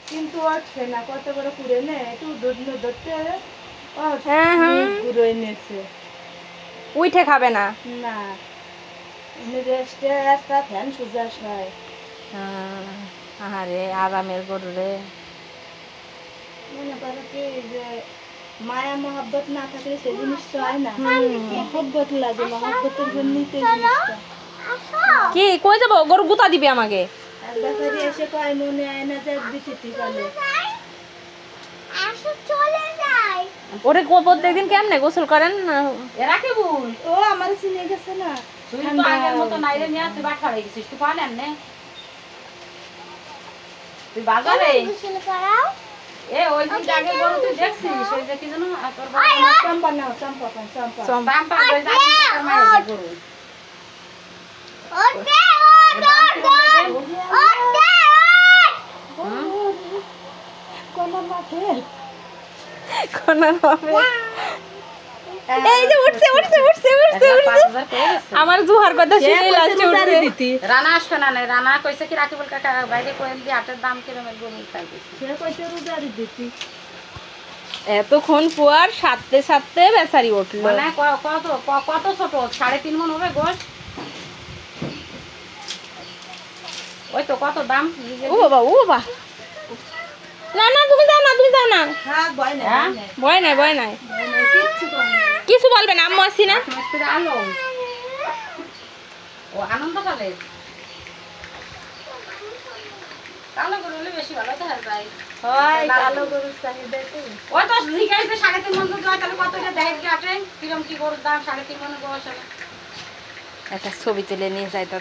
কিন্তু উঠছে না, কত করে পুড়ে নে একটু ধরতে গুঁড়ো এনেছে, উঠে খাবে না না রেস্টে একটা ফ্যান সুজাস হয়। আরে আরামের গরু রে। মনে করো কি যে মায়া মহব্বত না থাকলে সে জিনিস তো হয় না, মহব্বত লাগে, মহব্বতের জন্যই তো জিনিসটা। কি কই যাবো, গরু গুতা দিবে আমাকে। আর ব্যাপারে এসে কয় মনে হয় না যে দিতে চলে। ওরে প্রত্যেকদিন কেমনে গোসল করেন এরা কে বল? ও আমার চিনে গেছে না, তুই তো আগের মতো নাইরে নিয়ে তুই বাট খাড়াই গেছিস, তুই পালেন না তুই বাজারে এ ওই দিন আগে গরু তুই দেখছিস ওই যে কি জানো তোর বাবা চম্পা নাও, চম্পা চম্পা সাম্পা ওই জানি টাকা মাইরে গরু কোন মাঠে এই যে উঠছে উঠছে উঠছে উঠছে আমার জুহার কথা শুনে লাস্টে উঠছে। রানা আসবে না, রানা কইছে কি রাকিবুল কাকা বাইরে কইল দি আটের দাম কিরমের গরু খাইতেছি, সে কইছে রোজারি দিতি। এতক্ষণ পুয়ার সাথে সাথে বেচারি উঠলো, মানে কত কত ছোট 3.5 মণ হবে গোশ। ওই তো কত দাম। ও বাবা ও বাবা, না না তুমি যাও না, তুমি যাও না, হ্যাঁ ভয় নাই, ভয় নাই ভয় নাই, কিচ্ছু করে না। কিছু বলবে না, আম্মু আছি না। মিস্ত্রি আলো ও আনন্দকালে কালো গরু হলে বেশি ভালো তো হয়। হয় কালো গরুর চাহিদা তো। ওই তো জিজ্ঞাসা 3.5 মণ যদি হয় তাহলে কত করে দেয় কি আটেন কিরম কি গরুর দাম 3.5 মণ গোশ। একটা ছবি তুলে নিয়ে যাই তো।